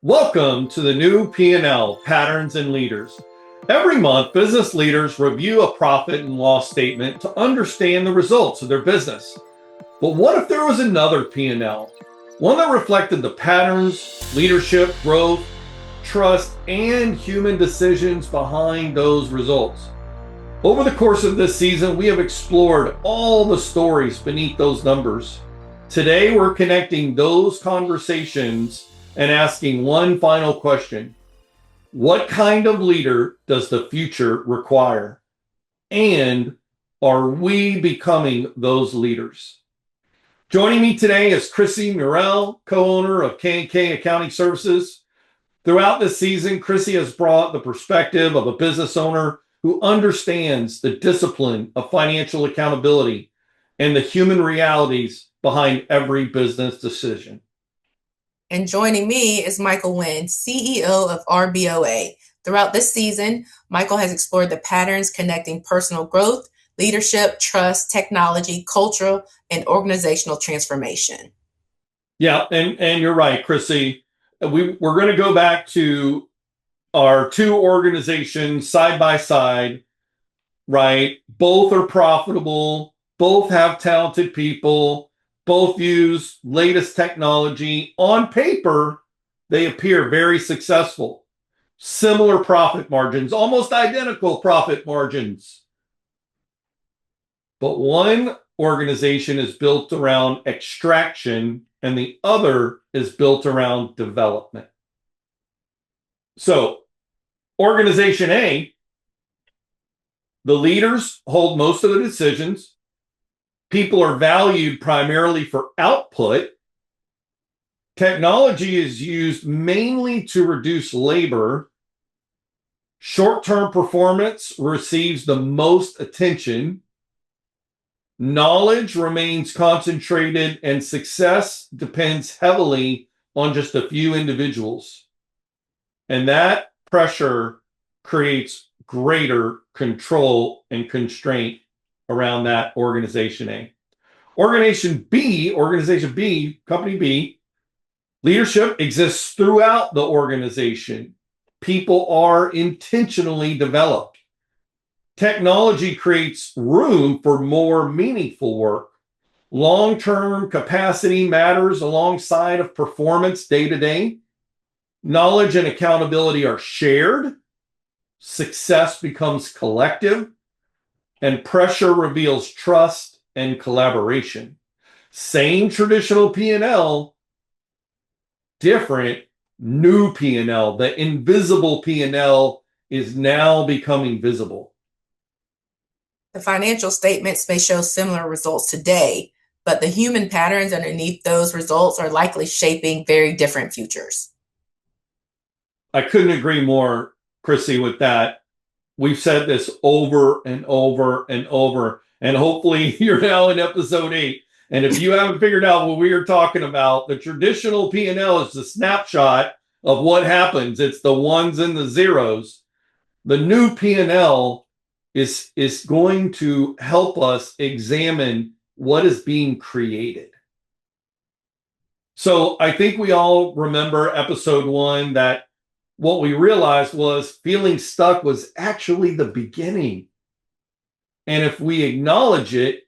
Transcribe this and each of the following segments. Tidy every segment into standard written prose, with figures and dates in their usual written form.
Welcome to the new P&L, Patterns and Leaders. Every month, business leaders review a profit and loss statement to understand the results of their business. But what if there was another P&L? One that reflected the patterns, leadership, growth, trust, and human decisions behind those results. Over the course of this season, we have explored all the stories beneath those numbers. Today, we're connecting those conversations and asking one final question. What kind of leader does the future require? And are we becoming those leaders? Joining me today is Kryssi Murrell, co-owner of K&K Accounting Services. Throughout this season, Kryssi has brought the perspective of a business owner who understands the discipline of financial accountability and the human realities behind every business decision. And joining me is Michael Winn, CEO of RBOA. Throughout this season, Michael has explored the patterns connecting personal growth, leadership, trust, technology, cultural, and organizational transformation. Yeah, and you're right, Kryssi. We're going to go back to our two organizations side by side, right? Both are profitable, both have talented people, both use latest technology. On paper, they appear very successful. Similar profit margins, almost identical profit margins. But one organization is built around extraction and the other is built around development. So, Organization A, the leaders hold most of the decisions. People are valued primarily for output. Technology is used mainly to reduce labor. Short-term performance receives the most attention. Knowledge remains concentrated, and success depends heavily on just a few individuals. And that pressure creates greater control and constraint around that Organization A. Organization B, Company B, leadership exists throughout the organization. People are intentionally developed. Technology creates room for more meaningful work. Long-term capacity matters alongside of performance day to day. Knowledge and accountability are shared. Success becomes collective. And pressure reveals trust and collaboration. Same traditional P&L, different new P&L. The invisible P&L is now becoming visible. The financial statements may show similar results today, but the human patterns underneath those results are likely shaping very different futures. I couldn't agree more, Kryssi, with that. We've said this over and over and over, and hopefully you're now in episode 8. And if you haven't figured out what we are talking about, the traditional P&L is the snapshot of what happens. It's the ones and the zeros. The new P&L is going to help us examine what is being created. So I think we all remember episode 1 that what we realized was feeling stuck was actually the beginning. And if we acknowledge it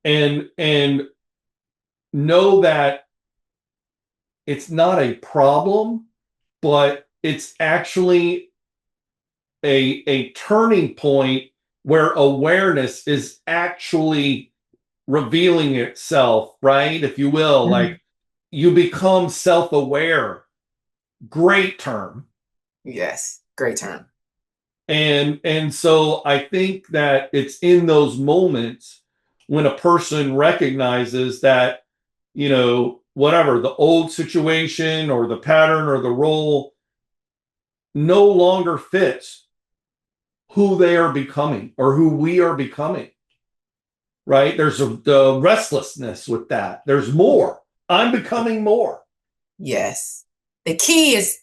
and know that it's not a problem, but it's actually a turning point where awareness is actually revealing itself, right? If you will, like, you become self-aware. Great term. Yes, great term. And so I think that it's in those moments when a person recognizes that, whatever, the old situation or the pattern or the role no longer fits who they are becoming or who we are becoming, right? There's the restlessness with that. There's more. I'm becoming more. Yes. The key is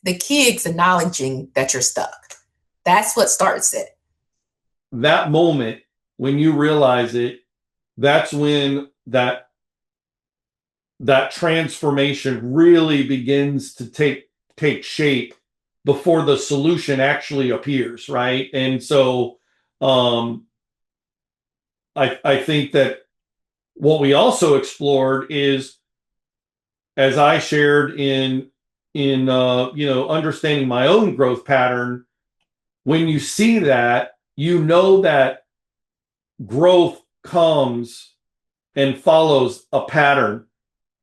acknowledging that you're stuck. That's what starts it. That moment when you realize it, that's when that that transformation really begins to take shape before the solution actually appears, right? And so I think that what we also explored is, as I shared in understanding my own growth pattern, when you see that, you know that growth comes and follows a pattern.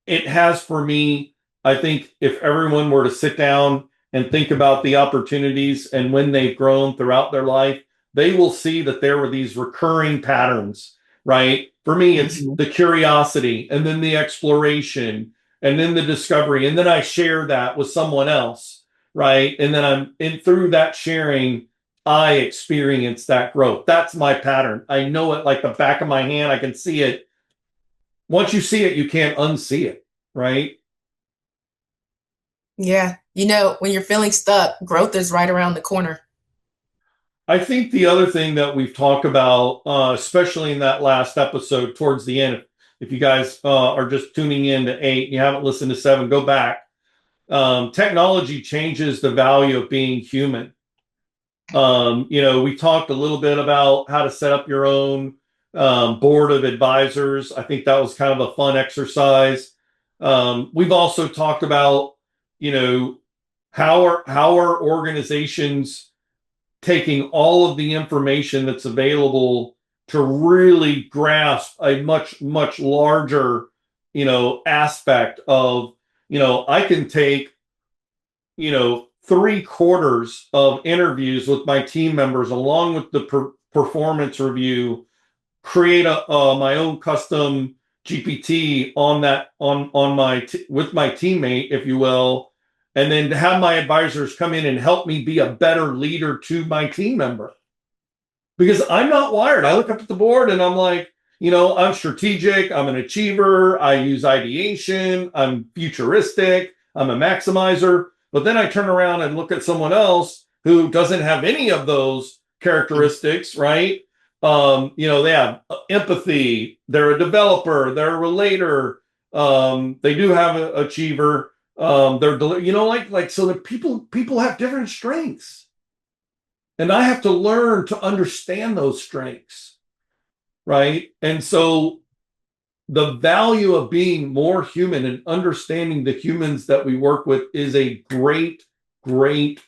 It has for me. I think if everyone were to sit down and think about the opportunities and when they've grown throughout their life, they will see that there were these recurring patterns, right? For me, it's the curiosity and then the exploration and then the discovery. And then I share that with someone else, right? And then through that sharing, I experience that growth. That's my pattern. I know it like the back of my hand. I can see it. Once you see it, you can't unsee it, right? Yeah. When you're feeling stuck, growth is right around the corner. I think the other thing that we've talked about, especially in that last episode towards the end, if you guys are just tuning in to 8 and you haven't listened to 7, go back. Technology changes the value of being human. We talked a little bit about how to set up your own board of advisors. I think that was kind of a fun exercise. We've also talked about, how are organizations taking all of the information that's available to really grasp a much, much larger, aspect of, I can take, 3/4 of interviews with my team members along with the performance review, create my own custom GPT on that on my with my teammate, if you will, and then have my advisors come in and help me be a better leader to my team member. Because I'm not wired. I look up at the board and I'm like, I'm strategic, I'm an achiever, I use ideation, I'm futuristic, I'm a maximizer. But then I turn around and look at someone else who doesn't have any of those characteristics, right? They have empathy, they're a developer, they're a relator, they do have an achiever, they're so that people have different strengths. And I have to learn to understand those strengths, right? And so the value of being more human and understanding the humans that we work with is a great, great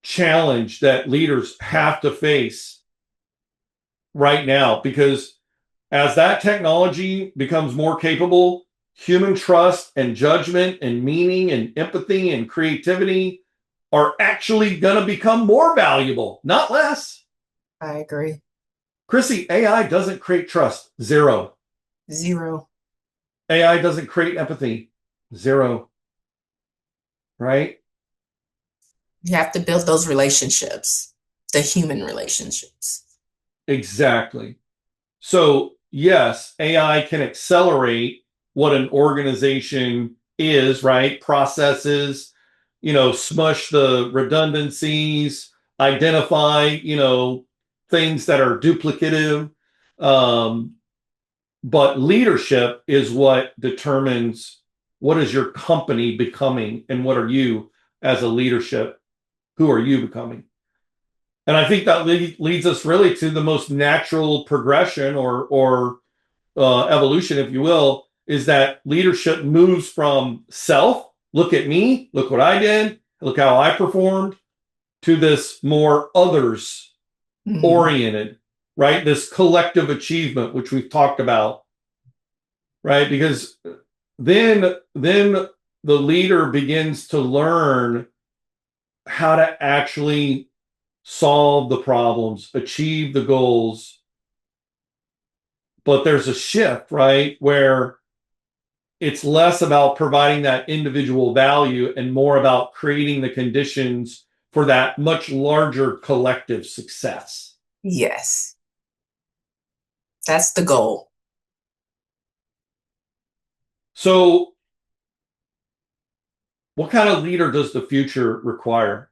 challenge that leaders have to face right now, because as that technology becomes more capable, human trust and judgment and meaning and empathy and creativity are actually going to become more valuable, not less. I agree. Kryssi, AI doesn't create trust. Zero. Zero. AI doesn't create empathy. Zero. Right? You have to build those relationships, the human relationships. Exactly. So, yes, AI can accelerate what an organization is, right? Processes, smush the redundancies, identify, things that are duplicative. But leadership is what determines what is your company becoming and what are you as a leadership, who are you becoming? And I think that leads us really to the most natural progression or evolution, if you will, is that leadership moves from self, look at me, look what I did, look how I performed, to this more others oriented, right? This collective achievement, which we've talked about, right? Because then the leader begins to learn how to actually solve the problems, achieve the goals. But there's a shift, right? Where it's less about providing that individual value and more about creating the conditions for that much larger collective success. Yes. That's the goal. So, what kind of leader does the future require?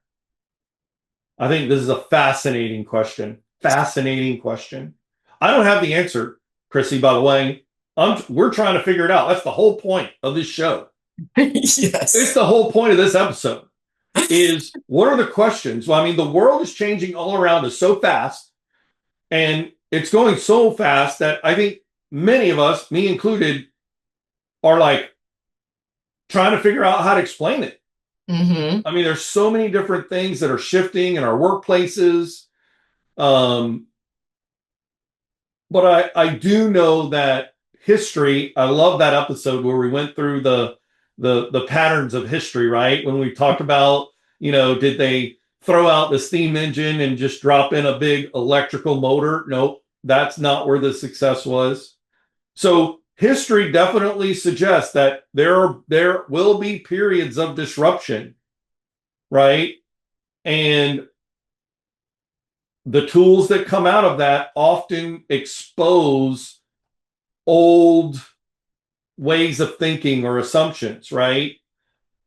I think this is a fascinating question. Fascinating question. I don't have the answer, Kryssi, by the way. We're trying to figure it out. That's the whole point of this show. It's Yes. the whole point of this episode is what are the questions? Well, I mean, the world is changing all around us so fast, and it's going so fast that I think many of us, me included, are like trying to figure out how to explain it. Mm-hmm. I mean, there's so many different things that are shifting in our workplaces. Um, but I do know that history, I love that episode where we went through the patterns of history, right? When we talked about, did they throw out the steam engine and just drop in a big electrical motor? Nope, that's not where the success was. So history definitely suggests that there will be periods of disruption, right? And the tools that come out of that often expose old ways of thinking or assumptions, right?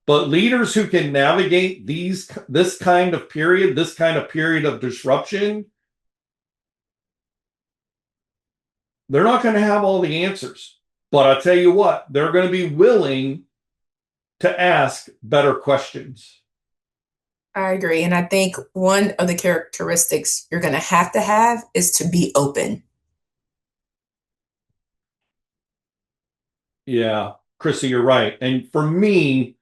But leaders who can navigate this kind of period of disruption, they're not going to have all the answers. But I tell you what, they're going to be willing to ask better questions. I agree. And I think one of the characteristics you're going to have is to be open. Yeah, Kryssi, you're right. And for me,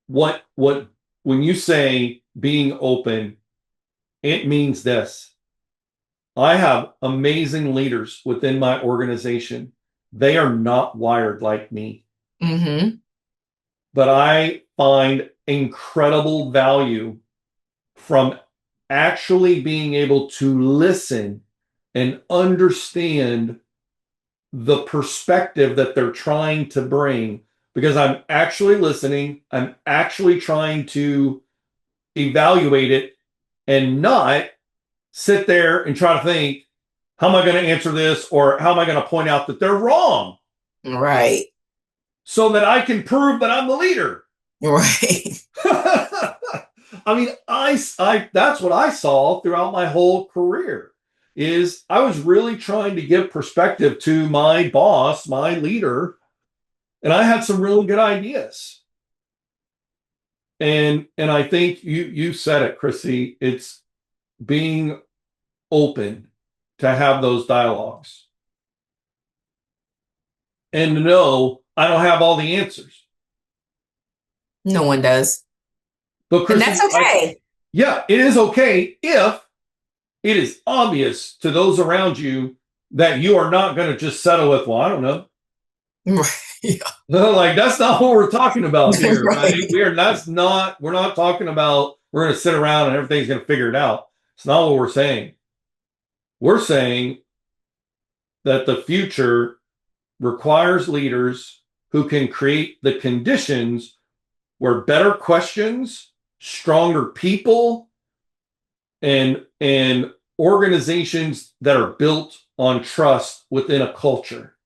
what when you say being open, it means this. I have amazing leaders within my organization. They are not wired like me, Mm-hmm. but I find incredible value from actually being able to listen and understand the perspective that they're trying to bring because I'm actually listening. I'm actually trying to evaluate it and not sit there and try to think, how am I going to answer this? Or how am I going to point out that they're wrong? Right. So that I can prove that I'm the leader. Right. I mean, I that's what I saw throughout my whole career is I was really trying to give perspective to my boss, my leader, and I had some really good ideas. And I think you said it, Kryssi. It's being open to have those dialogues and to know I don't have all the answers. No one does. But And that's Kryssi, okay. yeah, it is okay if it is obvious to those around you that you are not going to just settle with, well, I don't know. Right. Yeah. Like that's not what we're talking about here, right? Right. We're not talking about we're going to sit around and everything's going to figure it out. It's not what we're saying. We're saying that the future requires leaders who can create the conditions where better questions, stronger people, and organizations that are built on trust within a culture.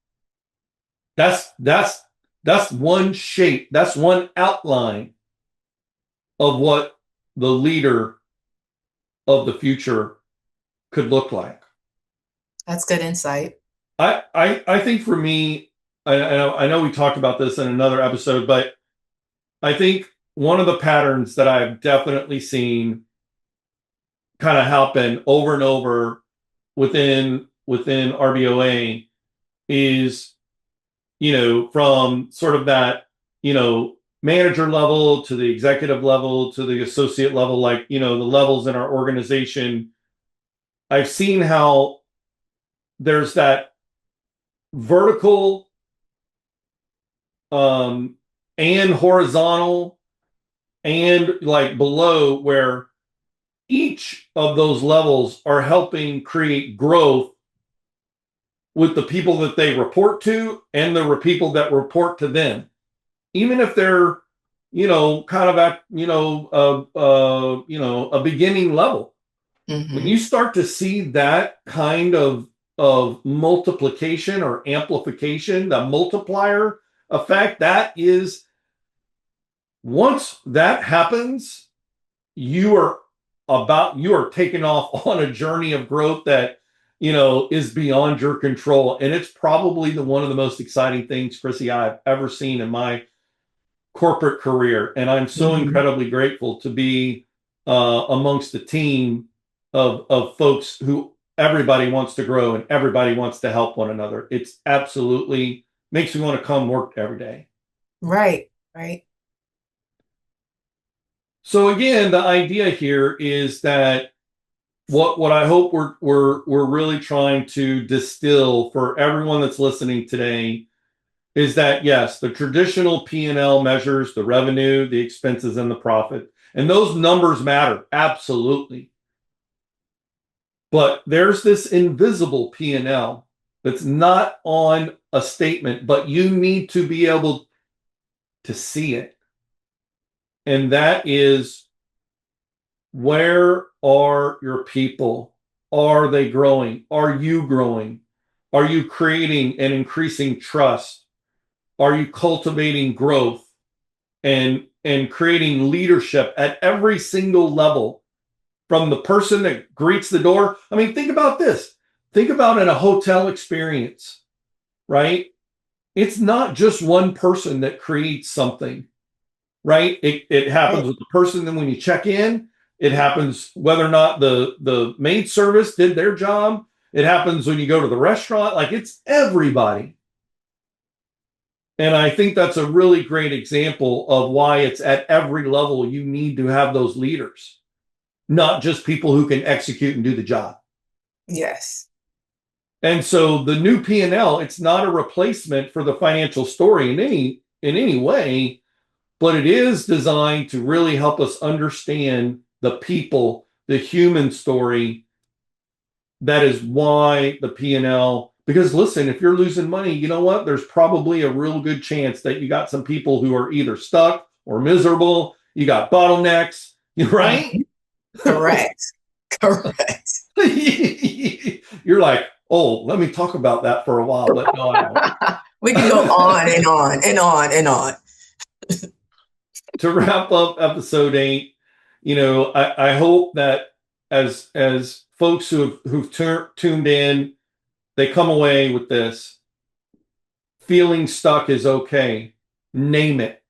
That's one shape, that's one outline of what the leader of the future could look like. That's good insight. I think for me, I know we talked about this in another episode, but I think one of the patterns that I've definitely seen kind of happen over and over within RBOA is, from sort of that, manager level to the executive level to the associate level, like, the levels in our organization. I've seen how there's that vertical and horizontal and like below where each of those levels are helping create growth with the people that they report to and the people that report to them, even if they're, kind of at, a beginning level. Mm-hmm. When you start to see that kind of multiplication or amplification, the multiplier effect, that is, once that happens, you are taking off on a journey of growth that is beyond your control. And it's probably one of the most exciting things, Kryssi, I've ever seen in my corporate career. And I'm so incredibly grateful to be amongst the team of folks who everybody wants to grow and everybody wants to help one another. It's absolutely makes me want to come work every day. Right, right. So again, the idea here is that what I hope we're really trying to distill for everyone that's listening today is that yes, the traditional P&L measures the revenue, the expenses, and the profit, and those numbers matter absolutely. But there's this invisible P&L that's not on a statement, but you need to be able to see it, and that is, where are your people? Are they growing? Are you growing? Are you creating and increasing trust? Are you cultivating growth and creating leadership at every single level, from the person that greets the door? I mean, think about this. Think about in a hotel experience, right? It's not just one person that creates something, right? It happens with the person. Then when you check in, it happens whether or not the maid service did their job. It happens when you go to the restaurant. Like, it's everybody. And I think that's a really great example of why it's at every level you need to have those leaders, not just people who can execute and do the job. Yes. And so the new P&L, it's not a replacement for the financial story in any way, but it is designed to really help us understand the people, the human story. That is why the P&L, because listen, if you're losing money, you know what? There's probably a real good chance that you got some people who are either stuck or miserable. You got bottlenecks, right? Correct. Correct. You're like, oh, let me talk about that for a while, but no, I won't. We can go on and on and on and on. To wrap up episode 8, I hope that as folks who've tuned in, they come away with this: feeling stuck is okay. Name it.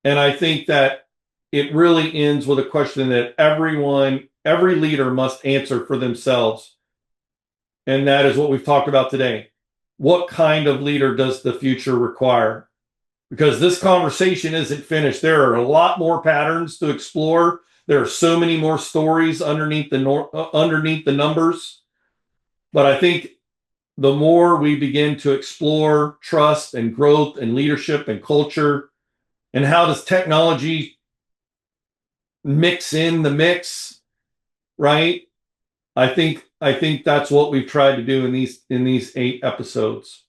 And I think that it really ends with a question that every leader must answer for themselves. And that is what we've talked about today. What kind of leader does the future require? Because this conversation isn't finished. There are a lot more patterns to explore. There are so many more stories underneath the numbers. But I think the more we begin to explore trust and growth and leadership and culture, and how does technology mix in the mix, right? I think that's what we've tried to do in these 8 episodes.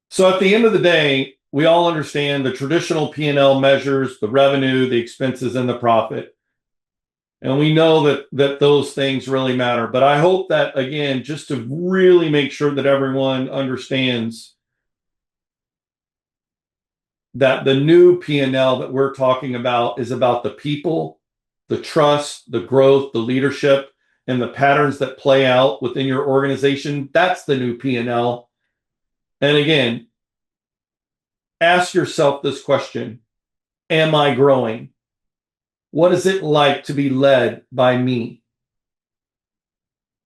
So at the end of the day, we all understand the traditional P&L measures the revenue, the expenses, and the profit. And we know that those things really matter. But I hope that, again, just to really make sure that everyone understands that the new P&L that we're talking about is about the people, the trust, the growth, the leadership, and the patterns that play out within your organization. That's the new P&L. And again, ask yourself this question: am I growing? What is it like to be led by me?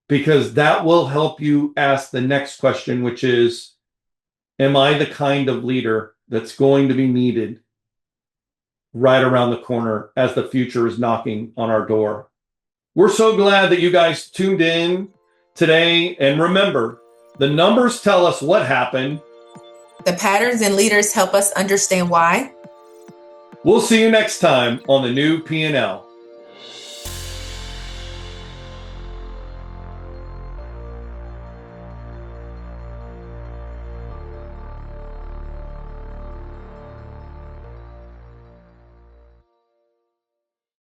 Because that will help you ask the next question, which is, am I the kind of leader that's going to be needed right around the corner as the future is knocking on our door? We're so glad that you guys tuned in today. And remember, the numbers tell us what happened. The patterns and leaders help us understand why. We'll see you next time on the new P&L.